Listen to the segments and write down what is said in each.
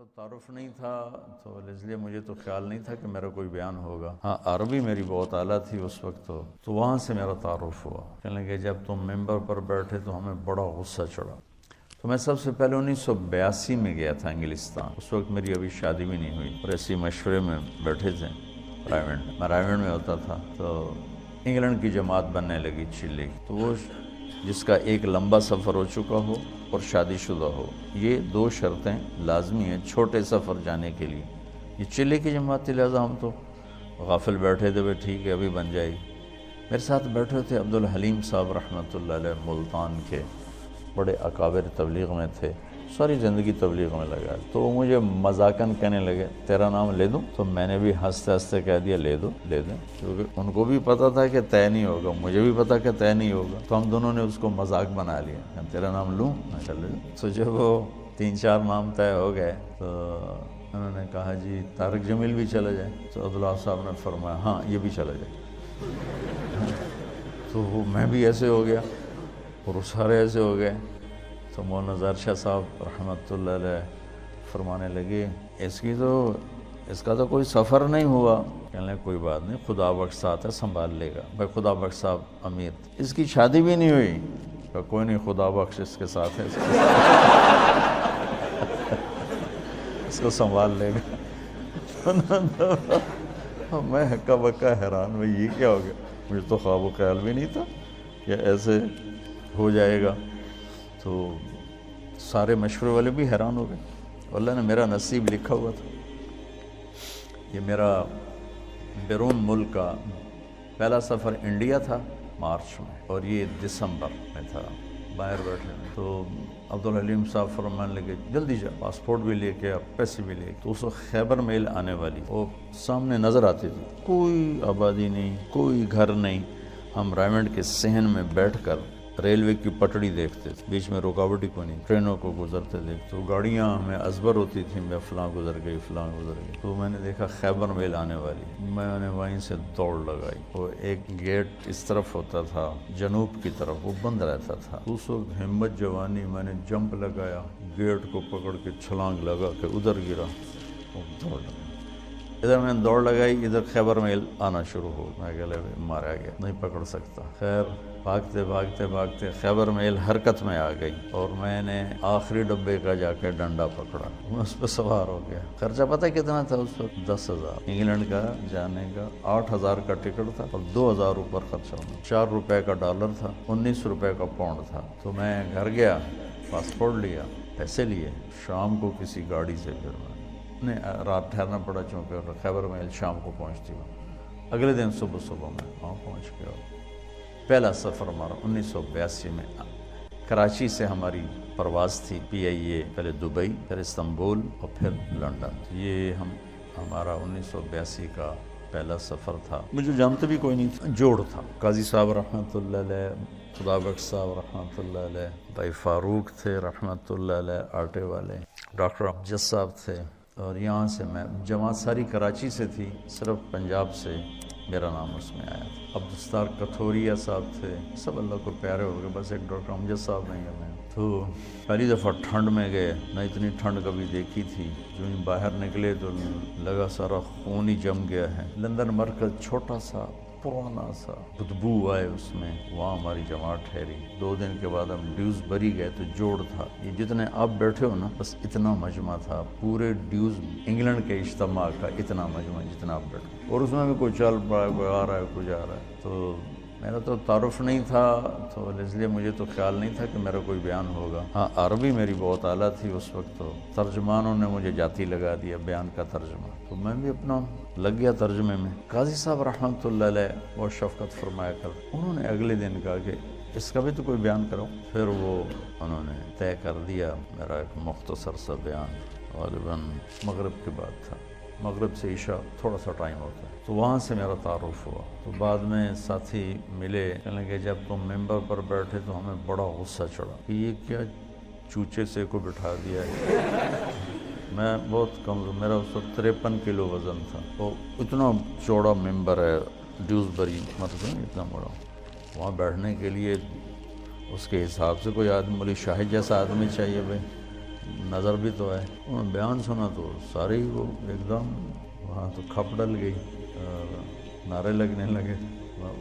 تو تعارف نہیں تھا تو اس لیے مجھے تو خیال نہیں تھا کہ میرا کوئی بیان ہوگا. ہاں عربی میری بہت اعلیٰ تھی اس وقت تو وہاں سے میرا تعارف ہوا. کہنے لگے جب تم ممبر پر بیٹھے تو ہمیں بڑا غصہ چڑھا. تو میں سب سے پہلے 1982 میں گیا تھا انگلستان. اس وقت میری ابھی شادی بھی نہیں ہوئی اور ایسی مشورے میں بیٹھے تھے میں رائیونڈ میں ہوتا تھا. تو انگلینڈ کی جماعت بننے لگی چلی. تو وہ جس کا ایک لمبا سفر ہو چکا ہو اور شادی شدہ ہو، یہ 2 شرطیں لازمی ہیں چھوٹے سفر جانے کے لیے. یہ چلے کی جماعت تھی، لہٰذا ہم تو غافل بیٹھے تھے. ٹھیک ہے ابھی بن جائے گی. میرے ساتھ بیٹھے تھے عبدالحلیم صاحب رحمۃ اللہ علیہ، ملتان کے بڑے اکابر تبلیغ میں تھے، ساری زندگی تبلیغ میں لگا. تو وہ مجھے مذاقاً کہنے لگے تیرا نام لے دوں؟ تو میں نے بھی ہنستے ہنستے کہہ دیا لے دو لے دیں، کیونکہ ان کو بھی پتہ تھا کہ طے نہیں ہوگا، مجھے بھی پتا کہ طے نہیں ہوگا. تو ہم دونوں نے اس کو مذاق بنا لیا. تیرا نام لوں؟ میں کہا لے دو. تو جب وہ 3-4 نام طے ہو گئے تو انہوں نے کہا جی طارق جمیل بھی چلا جائے. تو عبداللہ صاحب نے فرمایا ہاں یہ بھی چلا جائے. تو وہ میں بھی ایسے ہو گیا اور وہ سارے ایسے ہو گئے. تو مولانا ظاہر شاہ صاحب رحمۃ اللہ علیہ فرمانے لگے اس کا تو کوئی سفر نہیں ہوا. کہنے لگے کوئی بات نہیں، خدا بخش ساتھ ہے سنبھال لے گا. بھائی خدا بخش صاحب امیر، اس کی شادی بھی نہیں ہوئی. کہا کوئی نہیں، خدا بخش اس کے ساتھ ہے، اس کو سنبھال لے گا. میں ہکا بکا حیران، میں یہ کیا ہو گیا؟ مجھے تو خواب و خیال بھی نہیں تھا کہ ایسے ہو جائے گا. تو سارے مشورے والے بھی حیران ہو گئے. اللہ نے میرا نصیب لکھا ہوا تھا. یہ میرا بیرون ملک کا پہلا سفر انڈیا تھا مارچ میں، اور یہ دسمبر میں تھا. باہر بیٹھے تو عبدالحلیم صاحب فرمانے لگے جلدی جا، پاسپورٹ بھی لے کے پیسے بھی لے کے. تو اس وقت خیبر میل آنے والی وہ سامنے نظر آتی تھی، کوئی آبادی نہیں، کوئی گھر نہیں. ہم رائیونڈ کے صحن میں بیٹھ کر ریلوے کی پٹڑی دیکھتے تھے، بیچ میں رکاوٹ ہی کوئی نہیں، ٹرینوں کو گزرتے دیکھتے. تو گاڑیاں ہمیں ازبر ہوتی تھیں، میں فلاں گزر گئی فلاں گزر گئی. تو میں نے دیکھا خیبر میل آنے والی، میں نے وہیں سے دوڑ لگائی. وہ ایک گیٹ اس طرف ہوتا تھا جنوب کی طرف، وہ بند رہتا تھا. اس وقت ہمت جوانی میں نے جمپ لگایا، گیٹ کو پکڑ کے چھلانگ لگا کے ادھر گرا اور دوڑ لگا. ادھر میں نے دوڑ لگائی، ادھر خیبر میل آنا شروع ہو. میں کہ مارا گیا، نہیں پکڑ سکتا. خیر بھاگتے بھاگتے بھاگتے خیبر میل حرکت میں آ گئی اور میں نے آخری ڈبے کا جا کے ڈنڈا پکڑا، میں اس پہ سوار ہو گیا. خرچہ پتہ کتنا تھا اس وقت؟ 10,000 انگلینڈ کا جانے کا، 8,000 کا ٹکٹ تھا اور 2,000 اوپر خرچہ ہونا. 4 روپے کا ڈالر تھا، 19 روپے کا پاؤنڈ تھا. تو میں گھر گیا، پاسپورٹ لیا، پیسے لیے. شام کو کسی گاڑی سے پھر رات ٹھہرنا پڑا، چونکہ خیبر میل شام کو پہنچتی ہوں. اگلے دن صبح میں وہاں پہنچ گیا. پہلا سفر ہمارا 1982 میں کراچی سے ہماری پرواز تھی PIA، پہلے دبئی، پھر استنبول اور پھر لنڈن. یہ ہمارا 1982 کا پہلا سفر تھا. مجھے جانتے بھی کوئی نہیں تھا، جوڑ تھا. قاضی صاحب رحمۃ اللہ علیہ، خدا بخش صاحب رحمۃ اللہ علیہ، بھائی فاروق تھے رحمۃ اللہ علیہ آٹے والے، ڈاکٹر امجد صاحب تھے. اور یہاں سے میں جماعت ساری کراچی سے تھی، صرف پنجاب سے میرا نام اس میں آیا تھا. عبدالستار کتھوریا صاحب تھے، سب اللہ کو پیارے ہو گئے، بس ایک ڈاکٹر امجد صاحب نہیں ہمیں. تو پہلی دفعہ ٹھنڈ میں گئے، نہ اتنی ٹھنڈ کبھی دیکھی تھی. جو ہی باہر نکلے تو لگا سارا خون ہی جم گیا ہے. لندن مرکز چھوٹا سا پرانا سا، بدبو آئے اس میں. وہاں ہماری جماعت ٹھہری. 2 دن کے بعد ہم ڈیوزبری گئے تو جوڑ تھا. یہ جتنے آپ بیٹھے ہو نا، بس اتنا مجمع تھا پورے ڈیوز انگلینڈ کے اجتماع کا، اتنا مجمع جتنا آپ بیٹھے. اور اس میں بھی کوئی چل پڑا ہے، کوئی آ رہا ہے، کوئی جا رہا ہے. تو میرا تو تعارف نہیں تھا تو اس لیے مجھے تو خیال نہیں تھا کہ میرا کوئی بیان ہوگا. ہاں عربی میری بہت اعلیٰ تھی اس وقت. تو ترجمانوں نے مجھے جاتی لگا دیا، بیان کا ترجمہ. تو میں بھی اپنا لگ گیا ترجمے میں. قاضی صاحب رحمۃ اللہ علیہ وہ شفقت فرمایا کر، انہوں نے اگلے دن کہا کہ اس کا بھی تو کوئی بیان کرو. پھر وہ انہوں نے طے کر دیا میرا ایک مختصر سا بیان. غالباً مغرب کے بعد تھا، مغرب سے عشاء تھوڑا سا ٹائم ہوتا ہے. تو وہاں سے میرا تعارف ہوا. تو بعد میں ساتھی ملے، کہنے لگے جب تم ممبر پر بیٹھے تو ہمیں بڑا غصہ چڑھا کہ یہ کیا چوچے سے کو بٹھا دیا ہے. میں بہت کمزور، میرا اس وقت 53 کلو وزن تھا. تو اتنا چوڑا ممبر ہے ڈیوزبری، مطلب اتنا بڑا. وہاں بیٹھنے کے لیے اس کے حساب سے کوئی آدمی، مولوی شاہد جیسا آدمی چاہیے بھائی. نظر بھی تو ہے. انہوں نے بیان سنا تو سارے ہی وہ ایک دم وہاں تو کھپ ڈل گئی، نعرے لگنے لگے.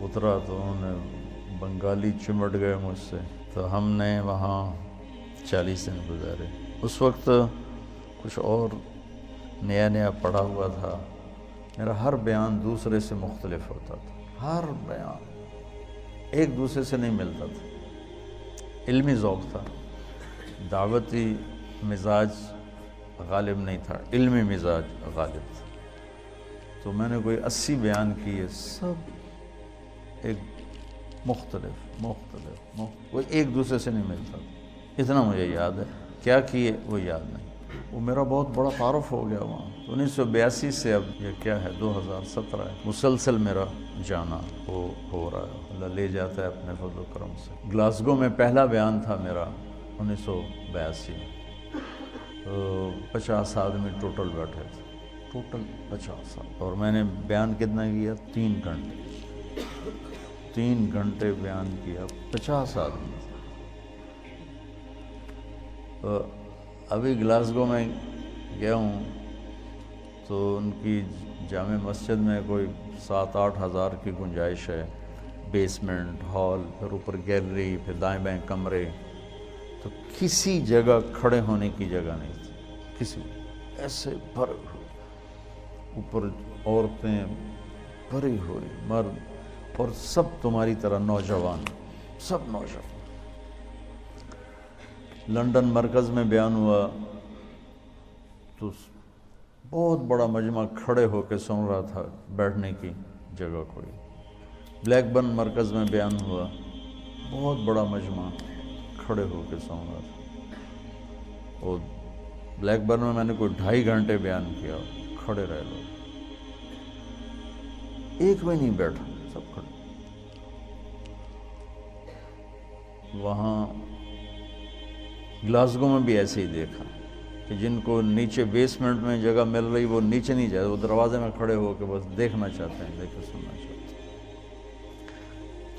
اترا تو انہوں نے بنگالی چمٹ گئے مجھ سے. تو ہم نے وہاں 40 دن گزارے. اس وقت کچھ اور نیا نیا پڑھا ہوا تھا. میرا ہر بیان دوسرے سے مختلف ہوتا تھا، ہر بیان ایک دوسرے سے نہیں ملتا تھا. علمی ذوق تھا، دعوتی مزاج غالب نہیں تھا، علمی مزاج غالب تھا. تو میں نے کوئی 80 بیان کیے، سب ایک مختلف وہ ایک دوسرے سے نہیں ملتا تھا. اتنا مجھے یاد ہے، کیا کیے وہ یاد نہیں. وہ میرا بہت بڑا تعارف ہو گیا وہاں. 1982 سے اب یہ کیا ہے 2017 ہے، مسلسل میرا جانا ہو رہا ہے. اللہ لے جاتا ہے اپنے فضل و کرم سے. گلاسگو میں پہلا بیان تھا میرا 1982 میں. 50 آدمی ٹوٹل بیٹھے تھے، ٹوٹل 50 آدمی. اور میں نے بیان کتنا کیا؟ 3 گھنٹے. 3 گھنٹے بیان کیا، 50 آدمی. ابھی گلاسگو میں گیا ہوں تو ان کی جامع مسجد میں کوئی 7-8 ہزار کی گنجائش ہے. بیسمنٹ، ہال، پھر اوپر گیلری، پھر دائیں بائیں کمرے. تو کسی جگہ کھڑے ہونے کی جگہ نہیں تھی، کسی ایسے بھرے ہوئے. اوپر عورتیں بھری ہوئی، مرد، اور سب تمہاری طرح نوجوان، سب نوجوان. لندن مرکز میں بیان ہوا تو بہت بڑا مجمع کھڑے ہو کے سن رہا تھا، بیٹھنے کی جگہ کوئی. بلیک برن مرکز میں بیان ہوا، بہت بڑا مجمع کھڑے ہو کے سن رہا تھا. اور بلیک برن میں میں نے کوئی 2.5 گھنٹے بیان کیا، کھڑے رہے لوگ، ایک بھی نہیں بیٹھا، سب کھڑے. وہاں گلاسگو میں بھی ایسے ہی دیکھا کہ جن کو نیچے بیسمنٹ میں جگہ مل رہی وہ نیچے نہیں جائے، وہ دروازے میں کھڑے ہو کے بس دیکھنا چاہتے ہیں، دیکھ کے سننا چاہتے ہیں.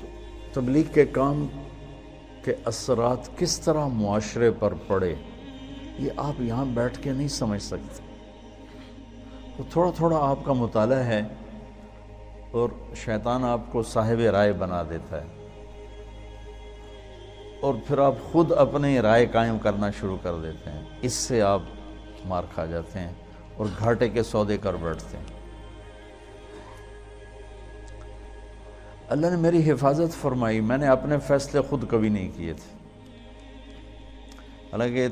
تو تبلیغ کے کام کے اثرات کس طرح معاشرے پر پڑے یہ آپ یہاں بیٹھ کے نہیں سمجھ سکتے. تو تھوڑا تھوڑا آپ کا مطالعہ ہے اور شیطان آپ کو صاحب رائے بنا دیتا ہے، اور پھر آپ خود اپنی رائے قائم کرنا شروع کر دیتے ہیں. اس سے آپ مار کھا جاتے ہیں اور گھاٹے کے سودے کر بیٹھتے ہیں. اللہ نے میری حفاظت فرمائی. میں نے اپنے فیصلے خود کبھی نہیں کیے تھے، حالانکہ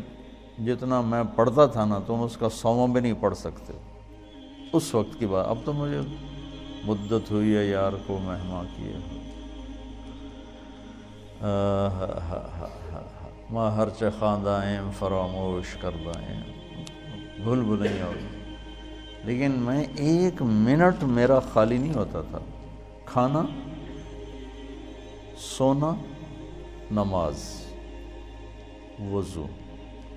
جتنا میں پڑھتا تھا نا تم اس کا 100واں بھی نہیں پڑھ سکتے اس وقت کی بات. اب تو مجھے مدت ہوئی ہے یار کو مہما کیے. ماں ہر چہ خواندائیں فراموش کردائیں، بھول بھلائیاں ہوئی. لیکن میں 1 منٹ میرا خالی نہیں ہوتا تھا. کھانا، سونا، نماز، وضو،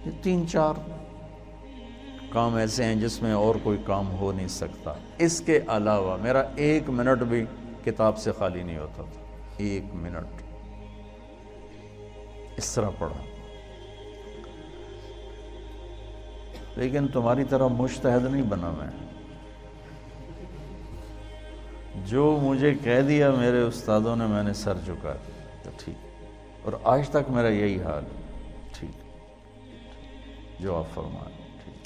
یہ 3-4 کام ایسے ہیں جس میں اور کوئی کام ہو نہیں سکتا. اس کے علاوہ میرا 1 منٹ بھی کتاب سے خالی نہیں ہوتا تھا. 1 منٹ اس طرح پڑھا. لیکن تمہاری طرح مجتہد نہیں بنا میں. جو مجھے کہہ دیا میرے استادوں نے میں نے سر جھکا تو ٹھیک. اور آج تک میرا یہی حال ہے. ٹھیک جو آپ فرمائیں ٹھیک.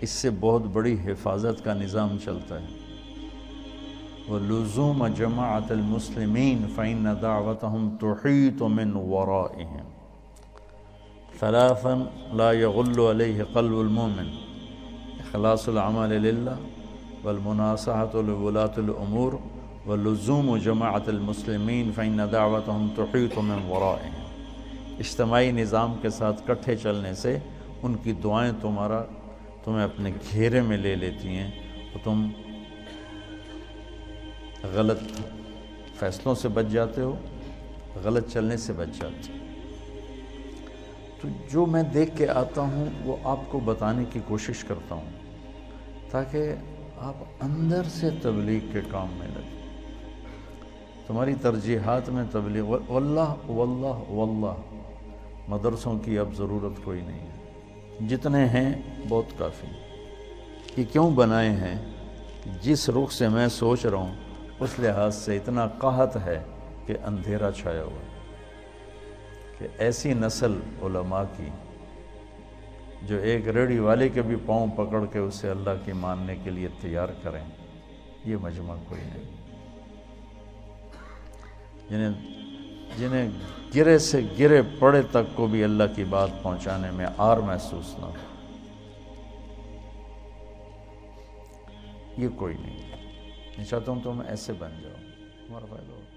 اس سے بہت بڑی حفاظت کا نظام چلتا ہے. وَلُزُومَ جَمَاعَةِ الْمُسْلِمِينَ فَإِنَّ دَعْوَتَهُمْ تُحِيطُ مِنْ وَرَائِهِمْ. 3 لا يغل عليه قلب المؤمن: إخلاص العمل لله، والمناصحة لولاة الأمور، ولزوم جماعة المسلمين فإن دعوتهم تحيط من ورائهم. اجتماعی نظام کے ساتھ کٹھے چلنے سے ان کی دعائیں تمہیں اپنے گھیرے میں لے لیتی ہیں اور تم غلط فیصلوں سے بچ جاتے ہو، غلط چلنے سے بچ جاتے ہو. تو جو میں دیکھ کے آتا ہوں وہ آپ کو بتانے کی کوشش کرتا ہوں تاکہ آپ اندر سے تبلیغ کے کام میں لگیں. تمہاری ترجیحات میں تبلیغ، واللہ واللہ واللہ مدرسوں کی اب ضرورت کوئی نہیں ہے، جتنے ہیں بہت کافی ہیں۔ یہ کیوں بنائے ہیں؟ جس رخ سے میں سوچ رہا ہوں اس لحاظ سے اتنا قحط ہے کہ اندھیرا چھایا ہوا ہے، کہ ایسی نسل علماء کی جو ایک ریڑھی والے کے بھی پاؤں پکڑ کے اسے اللہ کی ماننے کے لیے تیار کریں، یہ مجمع کوئی نہیں۔ جنہیں گرے سے گرے پڑے تک کو بھی اللہ کی بات پہنچانے میں عار محسوس نہ ہو، یہ کوئی نہیں۔ میں چاہتا ہوں تم ایسے بن جاؤ، تمہارا فائدہ ہو۔